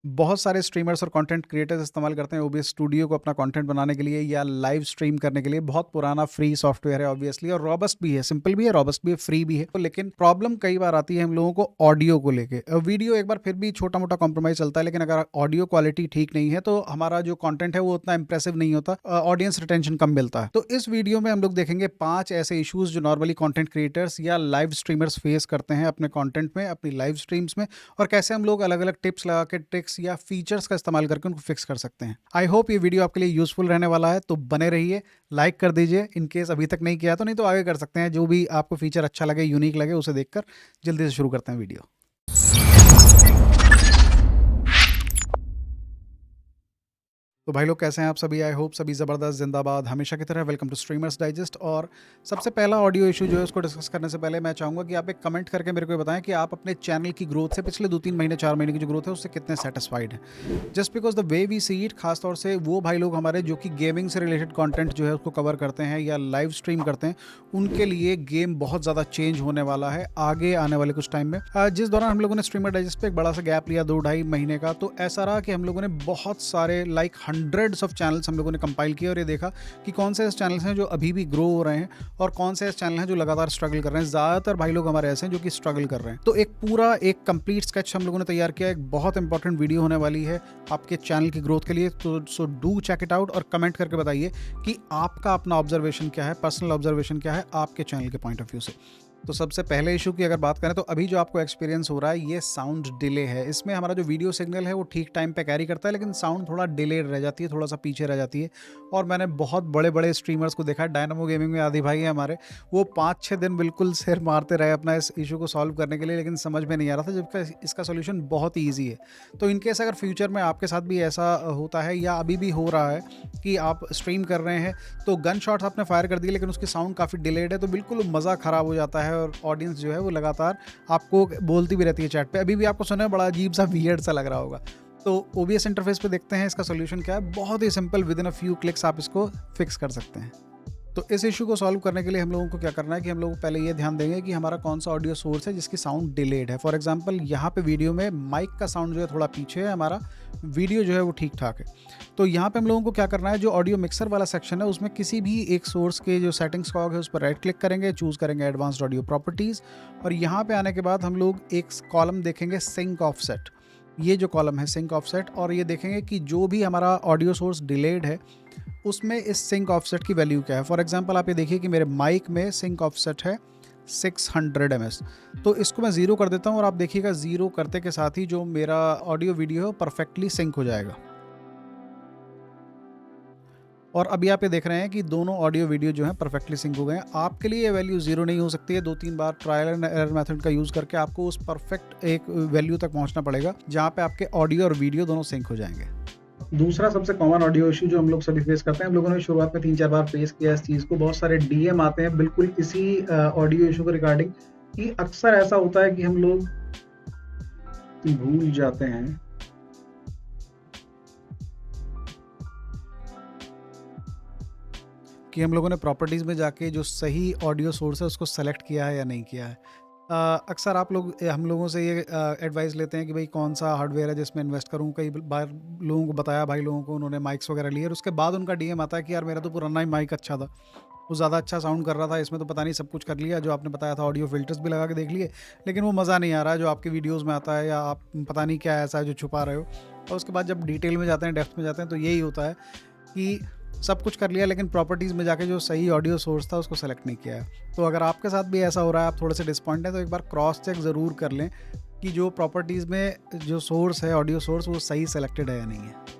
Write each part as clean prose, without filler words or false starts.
बहुत सारे स्ट्रीमर्स और कंटेंट क्रिएटर्स इस्तेमाल करते हैं ओबीएस स्टूडियो को अपना कंटेंट बनाने के लिए या लाइव स्ट्रीम करने के लिए। बहुत पुराना फ्री सॉफ्टवेयर है ऑब्वियसली, और रॉबस्ट भी है, सिंपल भी है, रॉबस्ट भी है, फ्री भी है। तो लेकिन प्रॉब्लम कई बार आती है हम लोगों को ऑडियो को लेके। वीडियो एक बार फिर भी छोटा मोटा कॉम्प्रोमाइज चलता है, लेकिन अगर ऑडियो क्वालिटी ठीक नहीं है तो हमारा जो कंटेंट है वो उतना इंप्रेसिव नहीं होता, ऑडियंस रिटेंशन कम मिलता है। तो इस वीडियो में हम लोग देखेंगे 5 ऐसे इश्यूज जो नॉर्मली कंटेंट क्रिएटर्स या लाइव स्ट्रीमर्स फेस करते हैं अपने कंटेंट में, अपनी लाइव स्ट्रीम्स में, और कैसे हम लोग अलग अलग टिप्स लगा के, ट्रिक्स या फीचर्स का इस्तेमाल करके उनको फिक्स कर सकते हैं। आई होप ये वीडियो आपके लिए यूजफुल रहने वाला है, तो बने रहिए। लाइक कर दीजिए इन केस अभी तक नहीं किया तो, नहीं तो आगे कर सकते हैं। जो भी आपको फीचर अच्छा लगे, यूनिक लगे, उसे देखकर जल्दी से शुरू करते हैं वीडियो। तो भाई लोग कैसे हैं आप सभी? आई होप सभी ज़बरदस्त, जिंदाबाद, हमेशा की तरह। Welcome to Streamers Digest. और सबसे पहला ऑडियो इशू जो है उसको डिस्कस करने से पहले मैं चाहूँगा कि आप एक कमेंट करके मेरे को बताएं कि आप अपने चैनल की ग्रोथ से, पिछले 2-3 महीने 4 महीने की जो ग्रोथ है उससे कितने सेटिस्फाइड हैं। Just because the way we see it, खासतौर से वो भाई लोग हमारे जो कि गेमिंग से रिलेटेड कॉन्टेंट जो है उसको कवर करते हैं या लाइव स्ट्रीम करते हैं, उनके लिए गेम बहुत ज़्यादा चेंज होने वाला है आगे आने वाले कुछ टाइम में। जिस दौरान हम लोगों ने स्ट्रीमर डाइजेस्ट पे एक बड़ा सा गैप लिया 2-2.5 महीने का, तो ऐसा रहा कि हम लोगों ने बहुत सारे लाइक हंड्रेड्स ऑफ चैनल्स हम लोगों ने कंपाइल किया और ये देखा कि कौन से ऐसे चैनल्स हैं जो अभी भी ग्रो हो रहे हैं और कौन से ऐसे चैनल हैं जो लगातार स्ट्रगल कर रहे हैं। ज़्यादातर भाई लोग हमारे ऐसे हैं जो कि स्ट्रगल कर रहे हैं। तो एक पूरा एक कंप्लीट स्केच हम लोगों ने तैयार किया। एक बहुत इंपॉर्टेंट वीडियो होने वाली है आपके चैनल की ग्रोथ के लिए, तो so do check it out और कमेंट करके बताइए कि आपका अपना ऑब्जर्वेशन क्या है, पर्सनल ऑब्जर्वेशन क्या है आपके चैनल के पॉइंट ऑफ व्यू से। तो सबसे पहले इशू की अगर बात करें तो अभी जो आपको एक्सपीरियंस हो रहा है ये साउंड डिले है। इसमें हमारा जो वीडियो सिग्नल है वो ठीक टाइम पे कैरी करता है, लेकिन साउंड थोड़ा डिले रह जाती है, थोड़ा सा पीछे रह जाती है। और मैंने बहुत बड़े बड़े स्ट्रीमर्स को देखा है, डायनामो गेमिंग में आदि भाई है हमारे, वो 5-6 दिन बिल्कुल सिर मारते रहे अपना इस इशू को सॉल्व करने के लिए, लेकिन समझ में नहीं आ रहा था, जबकि इसका सोल्यूशन बहुत ही ईजी है। तो इनकेस अगर फ्यूचर में आपके साथ भी ऐसा होता है या अभी भी हो रहा है कि आप स्ट्रीम कर रहे हैं तो गन शॉट्स आपने फायर कर दिए लेकिन उसकी साउंड काफ़ी डिलेड है, तो बिल्कुल मज़ा ख़राब हो जाता है और ऑडियंस जो है वो लगातार आपको बोलती भी रहती है चैट पे। अभी भी आपको सुनने में बड़ा अजीब सा, वियर्ड सा लग रहा होगा। तो ओबीएस इंटरफेस पे देखते हैं इसका सोल्यूशन क्या है। बहुत ही simple, within a few clicks आप इसको फिक्स कर सकते हैं। तो इस इशू को सॉल्व करने के लिए हम लोगों को क्या करना है कि हम लोग पहले ये ध्यान देंगे कि हमारा कौन सा ऑडियो सोर्स है जिसकी साउंड डिलेड है। फॉर एग्जांपल यहाँ पे वीडियो में माइक का साउंड जो है थोड़ा पीछे है, हमारा वीडियो जो है वो ठीक ठाक है। तो यहाँ पे हम लोगों को क्या करना है, जो ऑडियो मिक्सर वाला सेक्शन है उसमें किसी भी एक सोर्स के जो सेटिंग्स कॉग है उस पर राइट क्लिक करेंगे, चूज़ करेंगे एडवांस्ड ऑडियो प्रॉपर्टीज़, और यहाँ पे आने के बाद हम लोग एक कॉलम देखेंगे सिंक ऑफसेट। ये जो कॉलम है सिंक ऑफसेट, और ये देखेंगे कि जो भी हमारा ऑडियो सोर्स डिलेड है उसमें इस सिंक ऑफसेट की वैल्यू क्या है। फॉर एग्जांपल आप ये देखिए कि मेरे माइक में सिंक ऑफसेट है 600 ms, तो इसको मैं ज़ीरो कर देता हूँ और आप देखिएगा ज़ीरो करते के साथ ही जो मेरा ऑडियो वीडियो है परफेक्टली सिंक हो जाएगा। और अभी आप ये देख रहे हैं कि दोनों ऑडियो वीडियो जो हैं परफेक्टली सिंक हो गए हैं। आपके लिए ये वैल्यू ज़ीरो नहीं हो सकती है। 2-3 बार ट्रायल एंड एरर मेथड का यूज़ करके आपको उस परफेक्ट एक वैल्यू तक पहुंचना पड़ेगा जहां पे आपके ऑडियो और वीडियो दोनों सिंक हो जाएंगे। दूसरा सबसे कॉमन ऑडियो इशू जो हम लोग सभी फेस करते हैं, हम लोगों ने शुरुआत में 3-4 बार फेस किया इस चीज़ को। बहुत सारे डीएम आते हैं बिल्कुल इसी ऑडियो इशू के रिगार्डिंग, कि अक्सर ऐसा होता है कि हम लोग भूल जाते हैं कि हम लोगों ने प्रॉपर्टीज़ में जाके जो सही ऑडियो सोर्स है उसको सेलेक्ट किया है या नहीं किया है। अक्सर आप लोग हम लोगों से ये एडवाइस लेते हैं कि भाई कौन सा हार्डवेयर है जिसमें इन्वेस्ट करूं। कई बार लोगों को बताया, भाई लोगों को, उन्होंने माइक्स वगैरह लिए और उसके बाद उनका डीएम आता है कि यार मेरा तो पुराना ही माइक अच्छा था, वो ज़्यादा अच्छा साउंड कर रहा था, इसमें तो पता नहीं सब कुछ कर लिया जो आपने बताया था, ऑडियो फिल्टर्स भी लगा के देख लिए, लेकिन वो मज़ा नहीं आ रहा है जो आपके वीडियोज़ में आता है, या आप पता नहीं क्या ऐसा है जो छुपा रहे हो। और उसके बाद जब डिटेल में जाते हैं, डेप्थ में जाते हैं, तो यही होता है कि सब कुछ कर लिया लेकिन प्रॉपर्टीज़ में जाके जो सही ऑडियो सोर्स था उसको सेलेक्ट नहीं किया है। तो अगर आपके साथ भी ऐसा हो रहा है, आप थोड़े से डिसपॉइंट हैं, तो एक बार क्रॉस चेक ज़रूर कर लें कि जो प्रॉपर्टीज़ में जो सोर्स है, ऑडियो सोर्स, वो सही सेलेक्टेड है या नहीं है।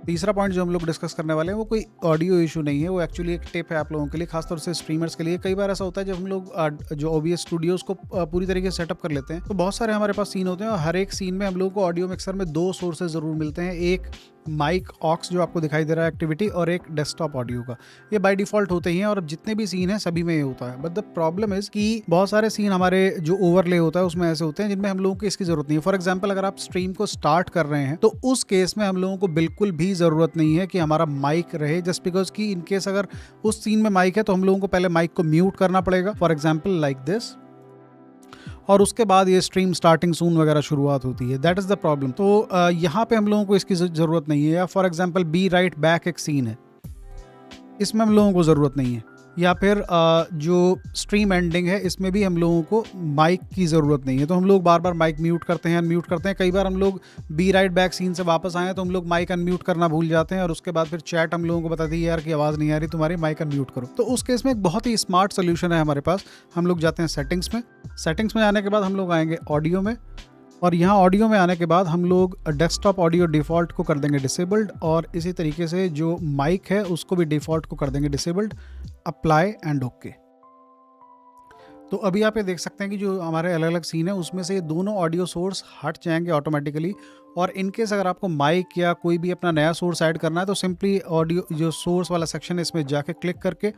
तीसरा पॉइंट जो हम लोग डिस्कस करने वाले हैं वो कोई ऑडियो इशू नहीं है, वो एक्चुअली एक टिप है आप लोगों के लिए, खासतौर से स्ट्रीमर्स के लिए। कई बार ऐसा होता है जब हम लोग जो ओबीएस स्टूडियोज़ को पूरी तरीके से सेटअप कर लेते हैं तो बहुत सारे हमारे पास सीन होते हैं और हर एक सीन में हम लोगों को ऑडियो मिक्सर में 2 सोर्सेज ज़रूर मिलते हैं। एक माइक ऑक्स जो आपको दिखाई दे रहा है एक्टिविटी, और एक डेस्कटॉप ऑडियो का। ये बाय डिफ़ॉल्ट होते ही हैं और जितने भी सीन हैं सभी में ये होता है। बट द प्रॉब्लम इज़ कि बहुत सारे सीन हमारे जो ओवरले होता है उसमें ऐसे होते हैं जिनमें हम लोगों को इसकी ज़रूरत नहीं है। फॉर एग्जाम्पल अगर आप स्ट्रीम को स्टार्ट कर रहे हैं तो उस केस में हम लोगों को बिल्कुल भी ज़रूरत नहीं है कि हमारा माइक रहे, जस्ट बिकॉज कि इनकेस अगर उस सीन में माइक है तो हम लोगों को पहले माइक को म्यूट करना पड़ेगा, फॉर एग्जाम्पल लाइक दिस। और उसके बाद ये स्ट्रीम स्टार्टिंग सून वगैरह शुरुआत होती है। That is the problem. तो यहाँ पे हम लोगों को इसकी ज़रूरत नहीं है। या for example be right back एक सीन है, इसमें हम लोगों को ज़रूरत नहीं है। या फिर जो स्ट्रीम एंडिंग है इसमें भी हम लोगों को माइक की ज़रूरत नहीं है। तो हम लोग बार बार माइक म्यूट करते हैं, अनम्यूट करते हैं। कई बार हम लोग बी राइट बैक सीन से वापस आए तो हम लोग माइक अनम्यूट करना भूल जाते हैं और उसके बाद फिर चैट हम लोगों को बताती है यार कि आवाज़ नहीं आ रही तुम्हारी, माइक अनम्यूट करो। तो उस केस में एक बहुत ही स्मार्ट सोल्यूशन है हमारे पास। हम लोग जाते हैं सेटिंग्स में। सेटिंग्स में आने के बाद हम लोग आएंगे ऑडियो में, और यहाँ ऑडियो में आने के बाद हम लोग डेस्कटॉप ऑडियो डिफ़ॉल्ट को कर देंगे डिसेबल्ड, और इसी तरीके से जो माइक है उसको भी डिफ़ॉल्ट को कर देंगे डिसेबल्ड। Apply and okay. तो अभी आप ये देख सकते हैं कि जो हमारे अलग अलग सीन है उसमें से दोनों ऑडियो सोर्स हट जाएंगे ऑटोमेटिकली। और इनकेस अगर आपको माइक या कोई भी अपना नया सोर्स ऐड करना है तो सिंपली ऑडियो जो सोर्स वाला सेक्शन है इसमें जाके क्लिक करके,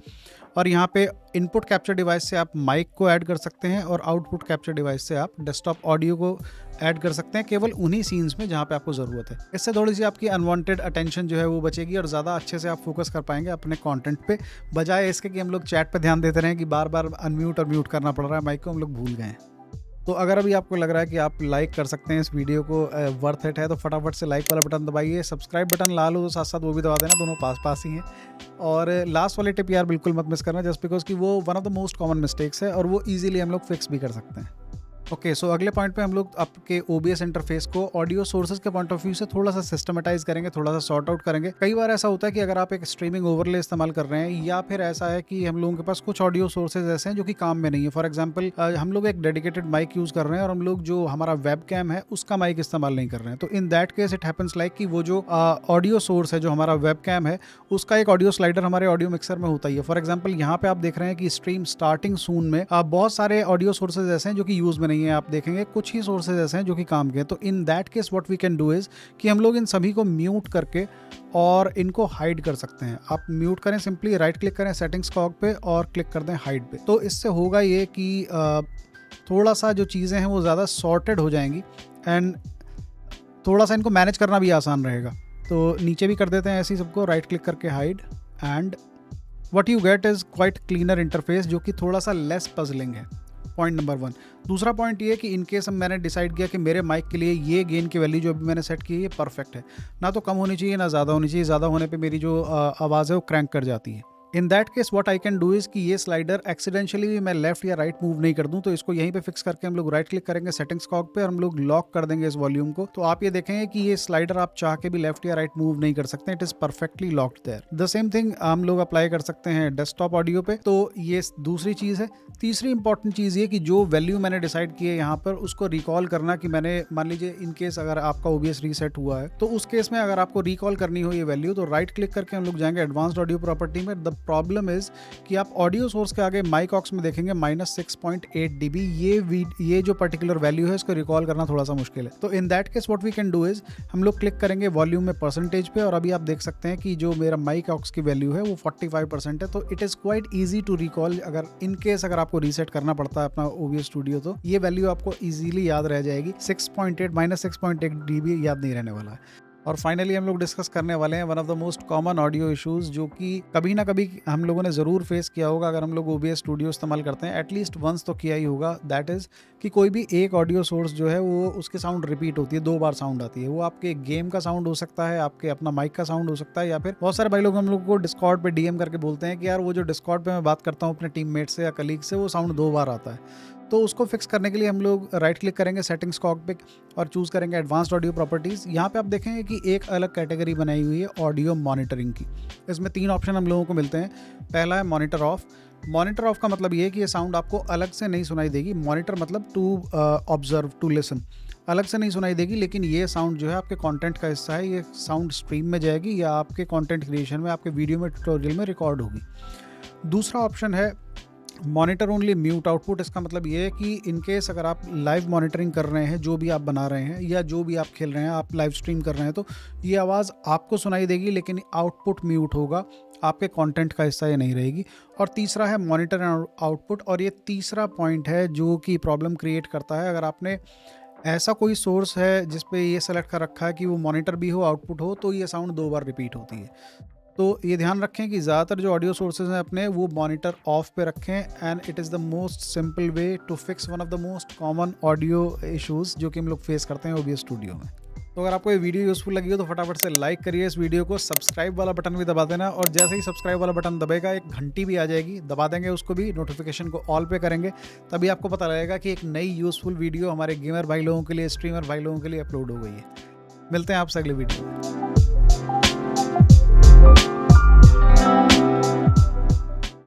और यहाँ पे इनपुट कैप्चर डिवाइस से आप माइक को ऐड कर सकते हैं और आउटपुट कैप्चर डिवाइस से आप डेस्कटॉप ऑडियो को ऐड कर सकते हैं, केवल उन्हीं सीन्स में जहाँ पे आपको ज़रूरत है। इससे थोड़ी सी आपकी अनवांटेड अटेंशन जो है वो बचेगी और ज़्यादा अच्छे से आप फोकस कर पाएंगे अपने कंटेंट पे, बजाय इसके कि हम लोग चैट पे ध्यान देते रहें कि बार बार अनम्यूट और म्यूट करना पड़ रहा है माइक को, हम लोग भूल गए हैं। तो अगर अभी आपको लग रहा है कि आप लाइक कर सकते हैं इस वीडियो को, वर्थ इट है, तो फटाफट से लाइक वाला बटन दबाइए। सब्सक्राइब बटन लाल हो तो साथ साथ वो भी दबा देना, दोनों पास पास ही हैं। और लास्ट वाली टिप यार बिल्कुल मत मिस करना, जस्ट बिकॉज कि वो one of the most common mistakes है और वो ईजिली हम लोग फिक्स भी कर सकते हैं। ओके, सो अगले पॉइंट पे हम लोग आपके OBS इंटरफेस को ऑडियो सोर्सेज के पॉइंट ऑफ व्यू से थोड़ा सा सिस्टमेटाइज करेंगे, थोड़ा सा सॉर्ट आउट करेंगे। कई बार ऐसा होता है कि अगर आप एक स्ट्रीमिंग ओवरले इस्तेमाल कर रहे हैं, या फिर ऐसा है कि हम लोगों के पास कुछ ऑडियो सोर्सेज ऐसे हैं जो कि काम में नहीं है। फॉर एग्जाम्पल हम लोग एक डेडिकेटेड माइक यूज़ कर रहे हैं और हम लोग जो हमारा वेब कैम है उसका माइक इस्तेमाल नहीं कर रहे हैं। तो in that case it happens like कि वो जो ऑडियो सोर्स है जो हमारा वेब कैम है उसका एक ऑडियो स्लाइडर हमारे ऑडियो मिक्सर में होता ही है। फॉर एग्जाम्पल यहाँ पे आप देख रहे हैं कि स्ट्रीम स्टार्टिंग सून में बहुत सारे ऑडियो सोर्सेज ऐसे हैं जो कि यूज़ में नहीं है। आप देखेंगे कुछ ही सोर्सेज ऐसे हैं जो कि काम के। तो in that case what we can do is कि हम लोग इन सभी को म्यूट करके और इनको हाइड कर सकते हैं। आप म्यूट करें, सिंपली राइट क्लिक करें सेटिंग्स कॉग पे और क्लिक कर दें हाइड पे। तो इससे होगा ये कि थोड़ा सा जो चीज़ें हैं वो ज़्यादा सॉर्टेड हो जाएंगी एंड थोड़ा सा इनको मैनेज करना भी आसान रहेगा। तो नीचे भी कर देते हैं ऐसे ही सबको, राइट क्लिक करके hide, and what you get is quite cleaner interface जो कि थोड़ा सा लेस पजलिंग है। Point number 1। दूसरा पॉइंट ये है कि इनकेस मैंने डिसाइड किया कि मेरे माइक के लिए ये गेन की वैल्यू जो अभी मैंने सेट की है ये परफेक्ट है, ना तो कम होनी चाहिए ना ज़्यादा होनी चाहिए। ज़्यादा होने पे मेरी जो आवाज़ है वो क्रैंक कर जाती है। इन that case what I can do is कि ये स्लाइडर एक्सीडेंशियली भी मैं लेफ्ट या राइट मूव नहीं कर दूं, तो इसको यहीं पे फिक्स करके हम लोग राइट क्लिक करेंगे सेटिंग्स कॉग पे और हम लोग लॉक कर देंगे इस वॉल्यूम को। तो आप ये देखेंगे कि ये स्लाइडर आप चाह के भी लेफ्ट या राइट मूव नहीं कर सकते, it is perfectly locked there. The same thing हम लोग अप्लाई कर सकते हैं डेस्कटॉप ऑडियो पे। तो ये दूसरी चीज़ है। तीसरी इंपॉर्टेंट चीज़ ये कि जो वैल्यू मैंने डिसाइड की है यहाँ पर उसको रिकॉल करना, कि मैंने मान लीजिए इन केस अगर आपका OBS रीसेट हुआ है तो उस केस में अगर आपको रिकॉल करनी हो ये वैल्यू तो राइट क्लिक करके हम लोग जाएंगे एडवांस्ड ऑडियो प्रॉपर्टी में। द प्रॉब्लम इज कि आप ऑडियो सोर्स के आगे माइक ऑक्स में देखेंगे -6.8 dB, ये जो पर्टिकुलर वैल्यू है इसको रिकॉल करना थोड़ा सा मुश्किल है। तो in that case what we can do is हम लोग क्लिक करेंगे वॉल्यूम में परसेंटेज पे, और अभी आप देख सकते हैं कि जो मेरा माइक ऑक्स की वैल्यू है वो 45% है। तो it is quite easy to recall. अगर इन केस अगर आपको रीसेट करना पड़ता है अपना OBS स्टूडियो तो ये वैल्यू आपको ईजिली याद रह जाएगी। -6.8 dB याद नहीं रहने वाला है। और फाइनली हम लोग डिस्कस करने वाले हैं one of the most common audio issues जो कि कभी ना कभी हम लोगों ने ज़रूर फेस किया होगा अगर हम लोग OBS स्टूडियो इस्तेमाल करते हैं, एटलीस्ट वंस तो किया ही होगा। दैट इज़ कि कोई भी एक ऑडियो सोर्स जो है वो उसके साउंड रिपीट होती है, 2 बार साउंड आती है। वो आपके गेम का साउंड हो सकता है, आपके अपना माइक का साउंड हो सकता है, या फिर बहुत सारे भाई लोग हम लोग को डिस्कॉर्ड पे DM करके बोलते हैं कि यार वो जो डिस्कॉर्ड पे मैं बात करता हूँ अपने टीममेट से या कलीग से वो साउंड 2 बार आता है। तो उसको फिक्स करने के लिए हम लोग राइट क्लिक करेंगे सेटिंग्स कॉग पे और चूज़ करेंगे एडवांस्ड ऑडियो प्रॉपर्टीज़। यहाँ पे आप देखेंगे कि एक अलग कैटेगरी बनाई हुई है ऑडियो मॉनिटरिंग की। इसमें 3 ऑप्शन हम लोगों को मिलते हैं। पहला है मॉनिटर ऑफ। मॉनिटर ऑफ का मतलब ये है कि ये साउंड आपको अलग से नहीं सुनाई देगी। मॉनिटर मतलब टू ऑब्जर्व, टू लिसन, अलग से नहीं सुनाई देगी, लेकिन ये साउंड जो है आपके कंटेंट का हिस्सा है। ये साउंड स्ट्रीम में जाएगी या आपके कंटेंट क्रिएशन में, आपके वीडियो में, ट्यूटोरियल में रिकॉर्ड होगी। दूसरा ऑप्शन है मॉनिटर ओनली म्यूट आउटपुट। इसका मतलब ये है कि इनकेस अगर आप लाइव मॉनिटरिंग कर रहे हैं, जो भी आप बना रहे हैं या जो भी आप खेल रहे हैं, आप लाइव स्ट्रीम कर रहे हैं, तो ये आवाज़ आपको सुनाई देगी लेकिन आउटपुट म्यूट होगा, आपके कंटेंट का हिस्सा ये नहीं रहेगी। और तीसरा है मॉनिटर आउटपुट, और ये तीसरा पॉइंट है जो कि प्रॉब्लम क्रिएट करता है। अगर आपने ऐसा कोई सोर्स है जिस पे ये सेलेक्ट कर रखा है कि वो मॉनिटर भी हो आउटपुट हो, तो ये साउंड 2 बार रिपीट होती है। तो ये ध्यान रखें कि ज़्यादातर जो ऑडियो सोर्सेज हैं अपने वो मॉनिटर ऑफ पे रखें, and it is the most simple way to fix one of the most common audio issues जो कि हम लोग फेस करते हैं OBS स्टूडियो में। तो अगर आपको ये वीडियो यूज़फुल लगी हो तो फटाफट से लाइक करिए इस वीडियो को, सब्सक्राइब वाला बटन भी दबा देना, और जैसे ही सब्सक्राइब वाला बटन दबेगा एक घंटी भी आ जाएगी, दबा देंगे उसको भी, नोटिफिकेशन को ऑल पे करेंगे, तभी आपको पता लगेगा कि एक नई यूज़फुल वीडियो हमारे गेमर भाई लोगों के लिए, स्ट्रीमर भाई लोगों के लिए अपलोड हो गई है। मिलते हैं आपसे अगली वीडियो में।